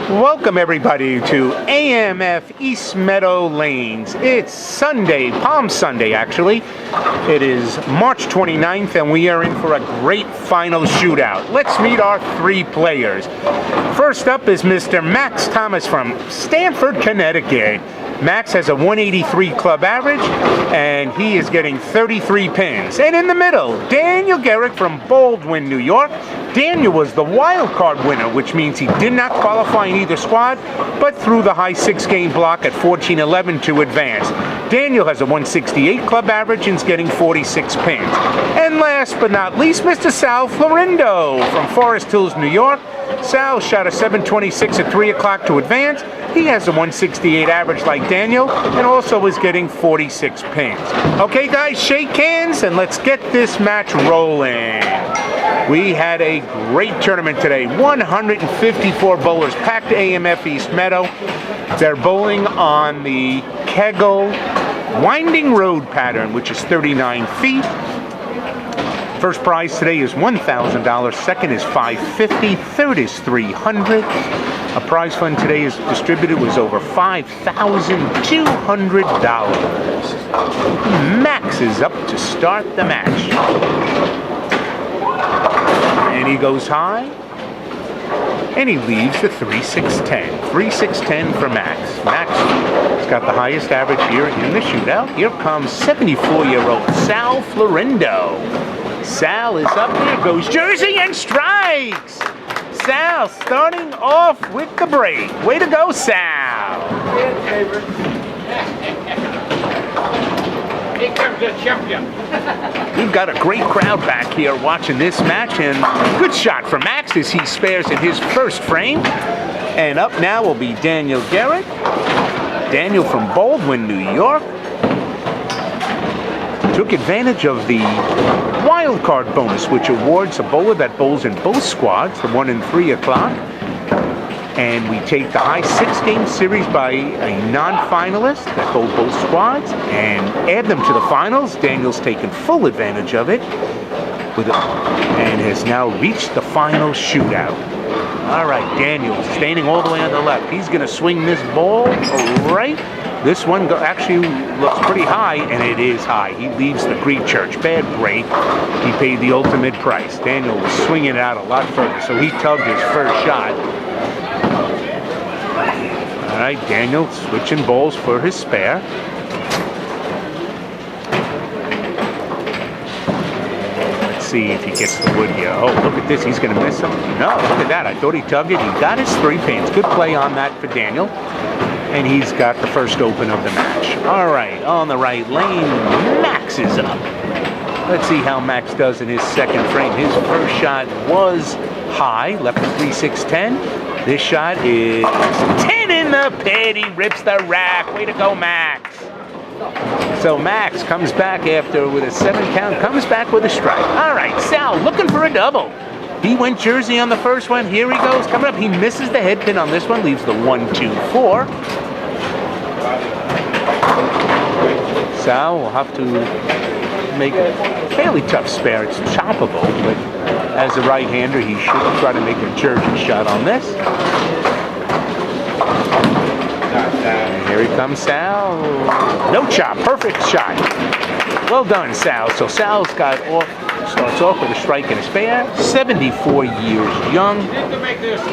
Welcome everybody to AMF East Meadow Lanes. It's Sunday, Palm Sunday actually. It is March 29th and we are in for a great final shootout. Let's meet our three players. First up is Mr. Max Thomas from Stamford, Connecticut. Max has a 183 club average, and he is getting 33 pins. And in the middle, Daniel Gehrig from Baldwin, New York. Daniel was the wild card winner, which means he did not qualify in either squad, but threw the high 6-game block at 14-11 to advance. Daniel has a 168 club average and is getting 46 pins. And last but not least, Mr. Sal Florindo from Forest Hills, New York. Sal shot a 726 at 3 o'clock to advance. He has a 168 average like Daniel and also is getting 46 pins. Okay guys, shake hands and let's get this match rolling. We had a great tournament today. 154 bowlers packed AMF East Meadow. They're bowling on the Kegel winding road pattern, which is 39 feet. First prize today is $1,000. Second is $550. Third is $300. A prize fund today is distributed was over $5,200. Max is up to start the match. And he goes high. And he leaves the 3-6-10. 3-6-10 for Max. Max has got the highest average here in the shootout. Here comes 74-year-old Sal Florindo. Sal is up there, goes Jersey and strikes! Sal starting off with the break. Way to go, Sal! Here comes the champion. We've got a great crowd back here watching this match, and good shot for Max as he spares in his first frame. And up now will be Daniel Gehrig. Daniel from Baldwin, New York. Took advantage of the wild card bonus, which awards a bowler that bowls in both squads, the 1 and 3 o'clock. And we take the high 6-game series by a non-finalist that bowled both squads and add them to the finals. Daniel's taken full advantage of it and has now reached the final shootout. All right, Daniel standing all the way on the left. He's going to swing this ball right. This one actually looks pretty high, and it is high. He leaves the Greek church. Bad break. He paid the ultimate price. Daniel was swinging it out a lot further, so he tugged his first shot. All right, Daniel switching balls for his spare. Let's see if he gets the wood here. Oh, look at this. He's going to miss him. No, look at that. I thought he tugged it. He got his 3 pins. Good play on that for Daniel. And he's got the first open of the match. All right, on the right lane, Max is up. Let's see how Max does in his second frame. His first shot was high, left the 3-6-10. This shot is 10 in the pit. He rips the rack. Way to go, Max. So Max comes back after with a 7 count, comes back with a strike. All right, Sal looking for a double. He went Jersey on the first one. Here he goes. Coming up, he misses the head pin on this one. Leaves the 1-2-4. Sal will have to make a fairly tough spare. It's choppable, but as a right-hander, he should try to make a Jersey shot on this. And here he comes, Sal. No chop. Perfect shot. Well done, Sal. So Sal's starts off with a strike and a spare, 74 years young,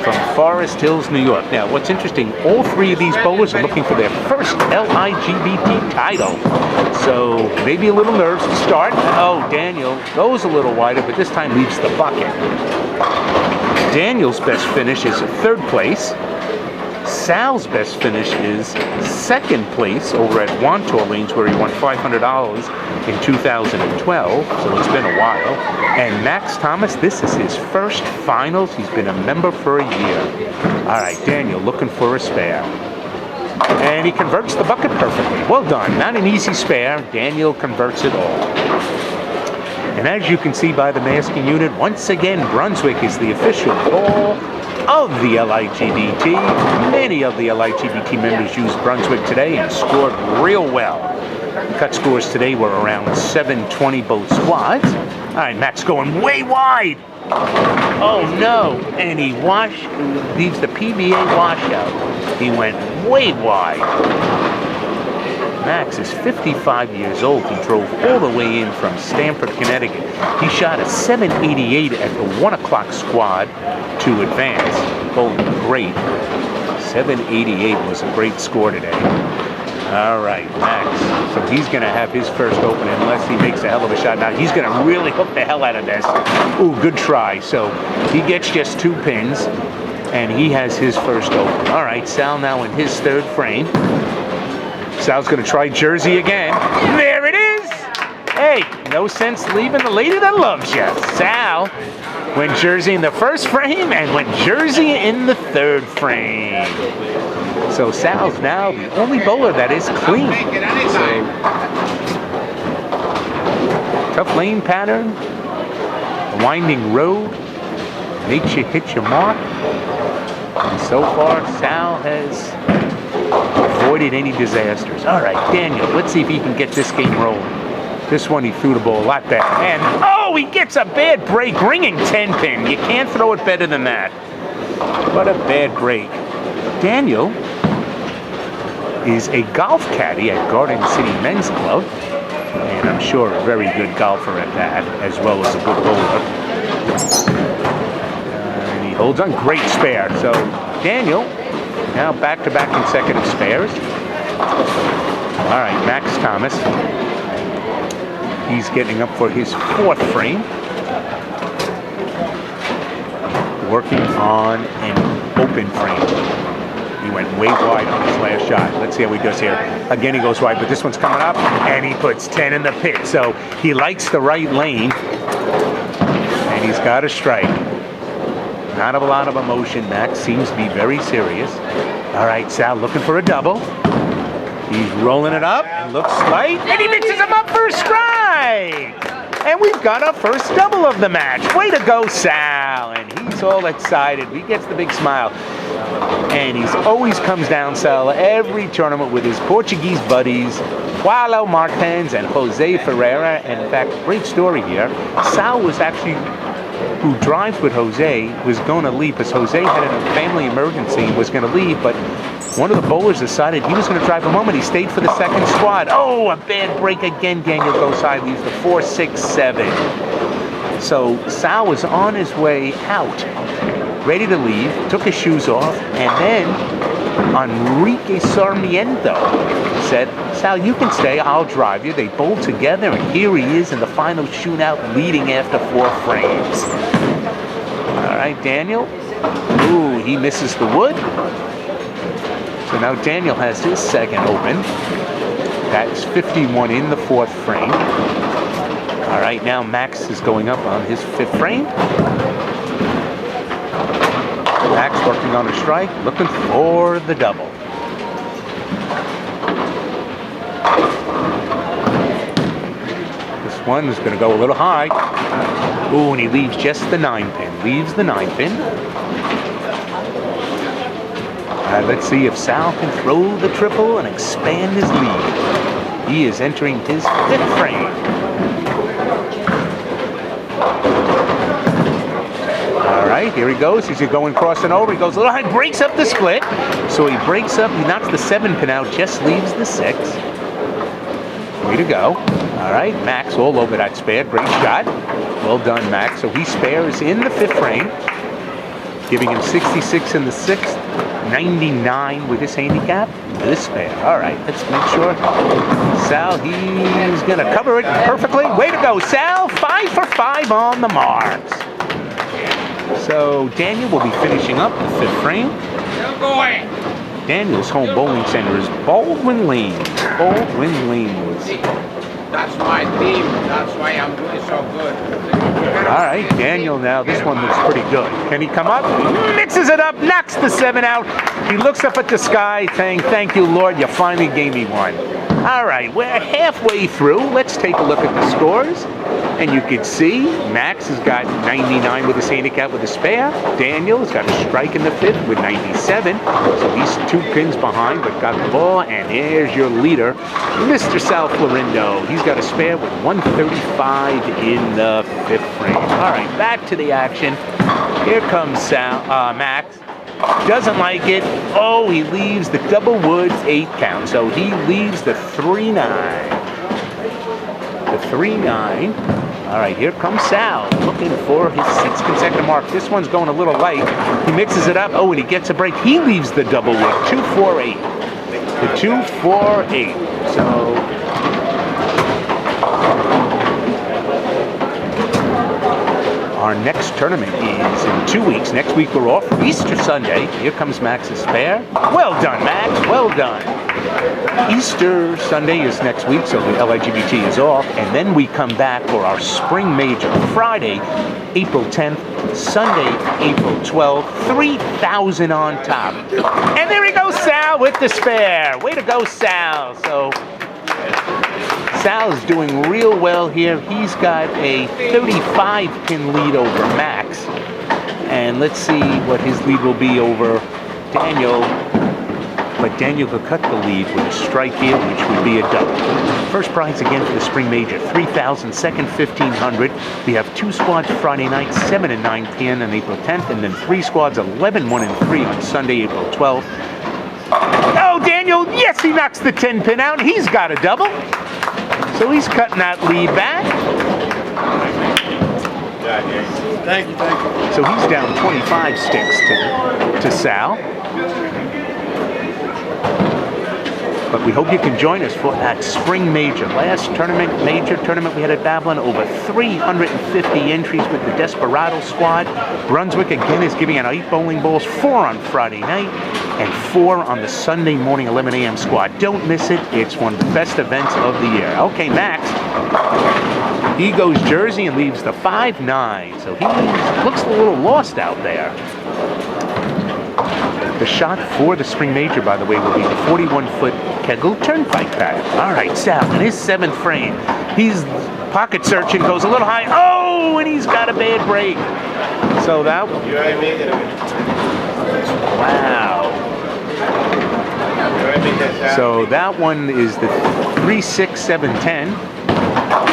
from Forest Hills, New York. Now, what's interesting, all 3 of these bowlers are looking for their first LIGBT title. So, maybe a little nerves to start. Oh, Daniel goes a little wider, but this time leaves the bucket. Daniel's best finish is 3rd place. Sal's best finish is 2nd place over at LIGBTour Lanes, where he won $500 in 2012, so it's been a while. And Max Thomas, this is his first finals. He's been a member for a year. All right, Daniel looking for a spare. And he converts the bucket perfectly. Well done. Not an easy spare. Daniel converts it all. And as you can see by the masking unit, once again, Brunswick is the official ball of the LIGBT. Many of the LIGBT members used Brunswick today and scored real well. The cut scores today were around 720 both squads. All right, Max going way wide. Oh no, and he leaves the PBA washout. He went way wide. Max is 55 years old. He drove all the way in from Stamford, Connecticut. He shot a 788 at the 1 o'clock squad to advance. Oh, great. 788 was a great score today. All right, Max. So he's going to have his first open unless he makes a hell of a shot. Now he's going to really hook the hell out of this. Ooh, good try. So he gets just 2 pins, and he has his first open. All right, Sal now in his 3rd frame. Sal's going to try Jersey again. There it is! Hey, no sense leaving the lady that loves you. Sal went Jersey in the 1st frame and went Jersey in the 3rd frame. So Sal's now the only bowler that is clean. So, tough lane pattern, a winding road, makes you hit your mark. And so far, Sal has avoided any disasters. All right, Daniel, let's see if he can get this game rolling. This one, he threw the ball a lot better. And, oh, he gets a bad break, ringing 10-pin. You can't throw it better than that. What a bad break. Daniel is a golf caddy at Garden City Men's Club. And I'm sure a very good golfer at that, as well as a good bowler. And he holds on. Great spare. So, Daniel, now back-to-back consecutive spares. All right, Max Thomas. He's getting up for his 4th frame. Working on an open frame. He went way wide on his last shot. Let's see how he does here. Again, he goes wide, but this one's coming up, and he puts 10 in the pit. So he likes the right lane, and he's got a strike. Not a lot of emotion. Max seems to be very serious. All right, Sal looking for a double. He's rolling it up, and looks light, and he mixes him up for a strike. And we've got our first double of the match. Way to go, Sal. And he's all excited. He gets the big smile. And he's always comes down, Sal, every tournament with his Portuguese buddies, Paulo Martins and Jose Ferreira. And in fact, great story here. Sal was actually, who drives with Jose, was going to leave because Jose had a family emergency and was going to leave, but one of the bowlers decided he was going to drive him home, and he stayed for the 2nd squad. Oh, a bad break again. Daniel goes high, leaves the 4, 6, 7. So Sal was on his way out, ready to leave, took his shoes off, and then Enrique Sarmiento said, Sal, you can stay, I'll drive you. They bowled together, and here he is in the final shootout, leading after 4 frames. All right, Daniel. Ooh, he misses the wood. So now Daniel has his 2nd open. That's 51 in the 4th frame. All right, now Max is going up on his 5th frame. Max working on a strike, looking for the double. This one is going to go a little high. Ooh, and he leaves just the 9-pin. Leaves the 9-pin. Let's see if Sal can throw the triple and expand his lead. He is entering his 5th frame. All right, here he goes. He's going crossing over. He goes a little high, breaks up the split. So he breaks up, he knocks the 7-pin out, just leaves the 6. Way to go. All right, Max all over that spare. Great shot. Well done, Max. So he spares in the 5th frame, giving him 66 in the 6th. 99 with his handicap. This spare. All right, let's make sure. Sal, he's going to cover it perfectly. Way to go, Sal. 5 for 5 on the marks. So Daniel will be finishing up the 5th frame. Daniel's home bowling center is Baldwin Lanes. Baldwin Lanes. That's my team. That's why I'm doing so good. All right, Daniel now. This one looks pretty good. Can he come up? Mixes it up, knocks the 7 out. He looks up at the sky saying, thank you, Lord, you finally gave me one. All right, we're halfway through. Let's take a look at the scores. And you can see Max has got 99 with his handicap with a spare. Daniel has got a strike in the 5th with 97. So he's 2 pins behind, but got the ball. And here's your leader, Mr. Sal Florindo. He's got a spare with 135 in the fifth frame. All right, back to the action. Here comes Max. Doesn't like it. Oh, he leaves the double woods 8 count. So he leaves the 3-9. The 3-9. All right, here comes Sal, looking for his 6th consecutive mark. This one's going a little light. He mixes it up. Oh, and he gets a break. He leaves the double wood 2-4-8. The 2-4-8. So our next tournament is in 2 weeks. Next week we're off. Easter Sunday. Here comes Max's spare. Well done, Max. Well done. Easter Sunday is next week, so the LIGBT is off. And then we come back for our spring major. Friday, April 10th. Sunday, April 12th. 3,000 on top. And there he goes, Sal, with the spare. Way to go, Sal. So Sal is doing real well here. He's got a 35-pin lead over Max. And let's see what his lead will be over Daniel. But Daniel could cut the lead with a strike here, which would be a double. First prize again for the spring major, 3,000, second 1,500. We have 2 squads Friday night, 7 and 9 p.m. on April 10th, and then 3 squads, 11, 1 and 3 on Sunday, April 12th. Oh, Daniel, yes, he knocks the 10-pin out. He's got a double. So he's cutting that lead back. Thank you. So he's down 25 sticks to Sal. But we hope you can join us for that spring major. Last major tournament we had at Babylon, over 350 entries with the Desperado squad. Brunswick again is giving out 8 bowling balls, 4 on Friday night and 4 on the Sunday morning 11 a.m. squad. Don't miss it. It's one of the best events of the year. Okay, Max. He goes Jersey and leaves the 5-9. So he looks a little lost out there. The shot for the spring major, by the way, will be the 41-foot Kegel Turnpike pad. All right, Sal, in his 7th frame, he's pocket searching, goes a little high. Oh, and he's got a bad break. So that... Wow. So that one is the 3-6-7-10.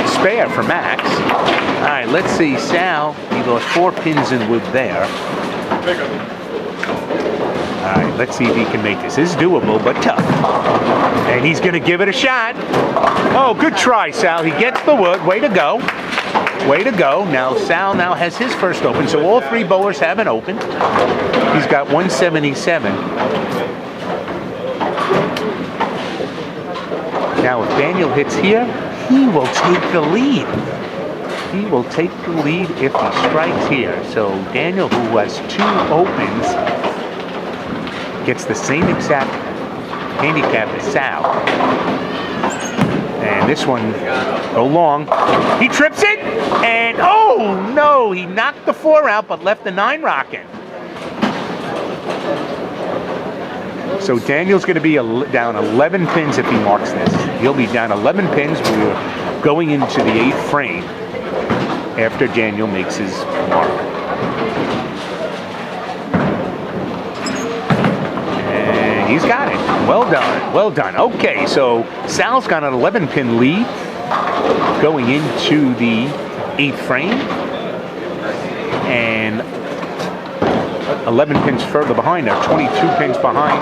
Spare for Max. All right, let's see. Sal, he lost 4 pins in wood there. All right, let's see if he can make this. This is doable, but tough. And he's going to give it a shot. Oh, good try, Sal. He gets the wood. Way to go. Way to go. Now, Sal now has his first open, so all 3 bowlers have an open. He's got 177. Now, if Daniel hits here, he will take the lead. He will take the lead if he strikes here. So Daniel, who has 2 opens, gets the same exact handicap as Sal. And this one, go long. He trips it, and oh no, he knocked the 4 out, but left the 9 rocking. So Daniel's going to be down 11 pins if he marks this. He'll be down 11 pins. We're going into the 8th frame after Daniel makes his mark. He's got it. Well done. Well done. Okay, so Sal's got an 11-pin lead going into the 8th frame. And 11 pins further behind there, 22 pins behind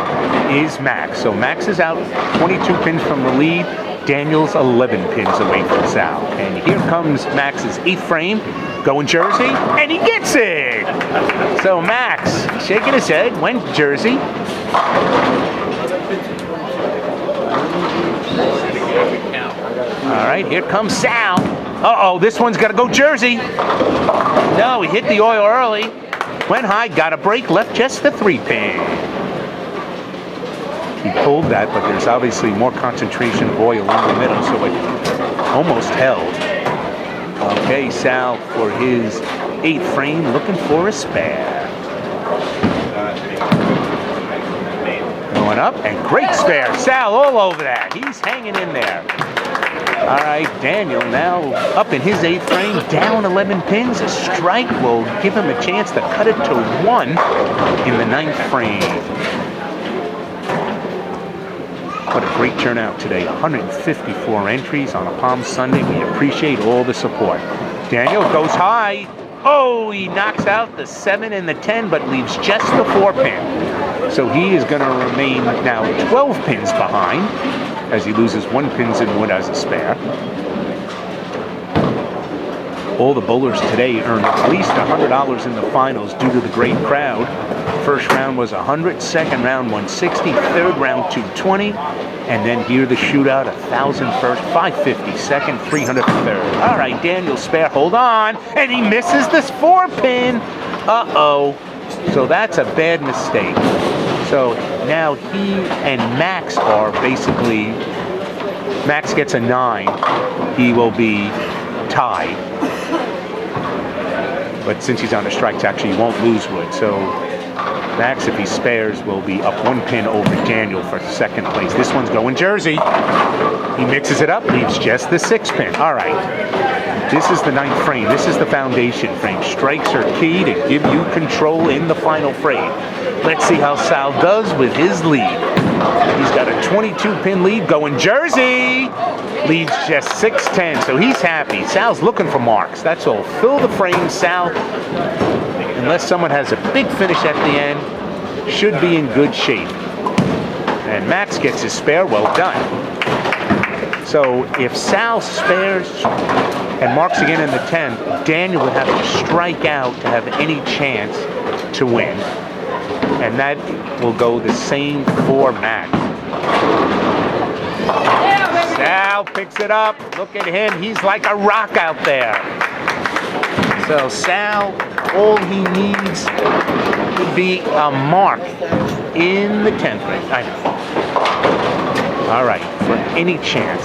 is Max. So Max is out 22 pins from the lead. Daniel's 11 pins away from Sal. And here comes Max's 8th frame, going Jersey, and he gets it! So Max, shaking his head, went Jersey. All right, here comes Sal. Uh-oh, this one's got to go Jersey. No, he hit the oil early. Went high, got a break, left just the 3-pin. He pulled that, but there's obviously more concentration of oil in the middle, so it almost held. Okay, Sal for his 8th frame, looking for a spare. Going up, and great spare. Sal all over that. He's hanging in there. All right, Daniel now up in his 8th frame, down 11 pins. A strike will give him a chance to cut it to 1 in the 9th frame. What a great turnout today. 154 entries on a Palm Sunday. We appreciate all the support. Daniel goes high. Oh, he knocks out the 7 and the 10, but leaves just the 4 pin. So he is going to remain now 12 pins behind as he loses 1 pins and wood as a spare. All the bowlers today earned at least $100 in the finals due to the great crowd. First round was 100, second round 160, third round 220, and then here the shootout, 1,000 first, 550 second, 300 third. All right, Daniel spare, hold on, and he misses this 4 pin. Uh-oh. So that's a bad mistake. So now he and Max are basically, Max gets a 9, he will be tied. But since he's on a strike, actually he won't lose wood. So Max, if he spares, will be up 1 pin over Daniel for second place. This one's going Jersey. He mixes it up, leaves just the 6 pin. All right. This is the 9th frame. This is the foundation frame. Strikes are key to give you control in the final frame. Let's see how Sal does with his lead. He's got a 22-pin lead going Jersey. Leads just 6-10, so he's happy. Sal's looking for marks. That's all. Fill the frame, Sal. Unless someone has a big finish at the end, should be in good shape. And Max gets his spare. Well done. So if Sal spares and marks again in the 10th, Daniel would have to strike out to have any chance to win. And that will go the same for Max. Sal picks it up. Look at him. He's like a rock out there. So Sal, all he needs would be a mark in the 10th frame. I know. All right, for any chance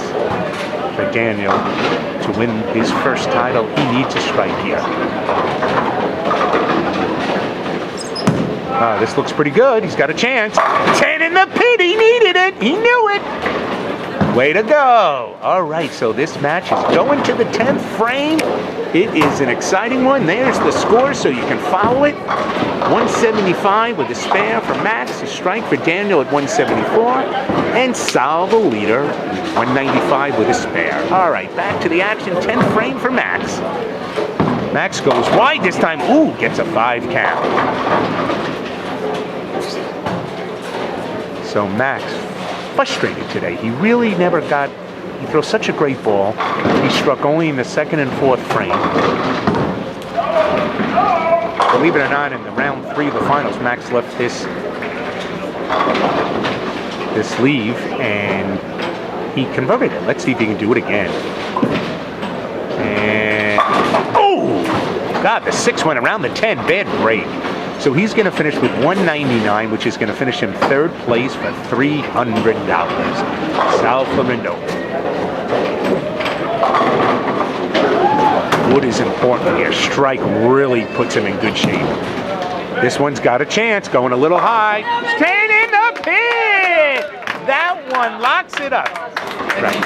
for Daniel to win his first title, he needs a strike here. This looks pretty good. He's got a chance. 10 in the pit. He needed it. He knew it. Way to go. All right, so this match is going to the 10th frame. It is an exciting one. There's the score, so you can follow it. 175 with a spare for Max, a strike for Daniel at 174, and Sal, the leader, 195 with a spare. All right, back to the action. 10th frame for Max. Max goes wide this time. Ooh, gets a 5 count. So Max, frustrated today. He really never got, he throws such a great ball. He struck only in the 2nd and 4th frame. Believe it or not, in the round 3 of the finals, Max left this leave and he converted it. Let's see if he can do it again. And, oh! God, the 6 went around the 10. Bad break. So he's going to finish with 199, which is going to finish him 3rd place for $300. Sal Florindo. Wood is important here. Strike really puts him in good shape. This one's got a chance, going a little high. 10 in the pit! That one locks it up. Right.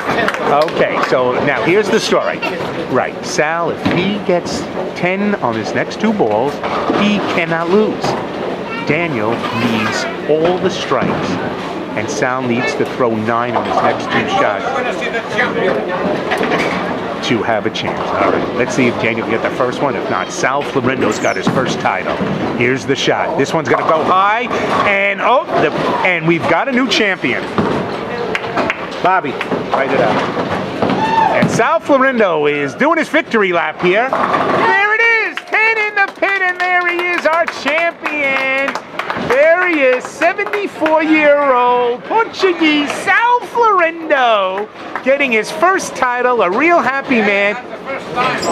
Okay, so now here's the story. Right, Sal, if he gets 10 on his next 2 balls, he cannot lose. Daniel needs all the strikes, and Sal needs to throw 9 on his next 2 shots to have a chance. All right, let's see if Daniel can get the first one. If not, Sal Florindo's got his first title. Here's the shot. This one's going to go high, and and we've got a new champion. Bobby, write it out. And Sal Florindo is doing his victory lap here. There it is, 10 in the pit, and there he is, our champion. There he is, 74-year-old Portuguese Sal Florindo, getting his first title, a real happy man.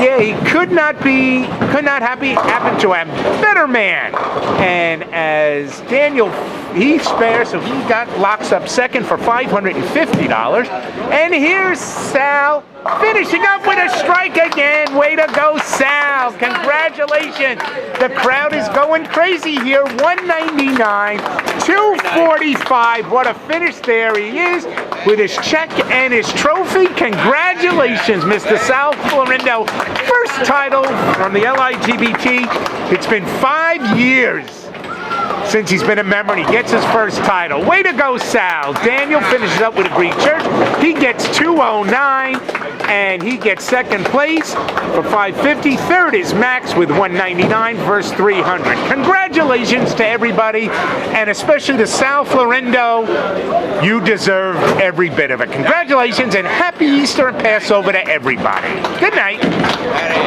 Yeah, he could not happen to a better man. And as Daniel, he spares, so he locks up 2nd for $550. And here's Sal finishing up with a strike again. Way to go, Sal. Congratulations. The crowd is going crazy here. 199, 245. What a finish there he is with his check and his trophy. Congratulations, Mr. Sal Florindo. First title from the LIGBT. It's been 5 years since he's been a member, and he gets his first title. Way to go, Sal. Daniel finishes up with a Greek church. He gets 209, and he gets second place for 550. Third is Max with 199 versus 300. Congratulations to everybody, and especially to Sal Florindo. You deserve every bit of it. Congratulations, and happy Easter and Passover to everybody. Good night.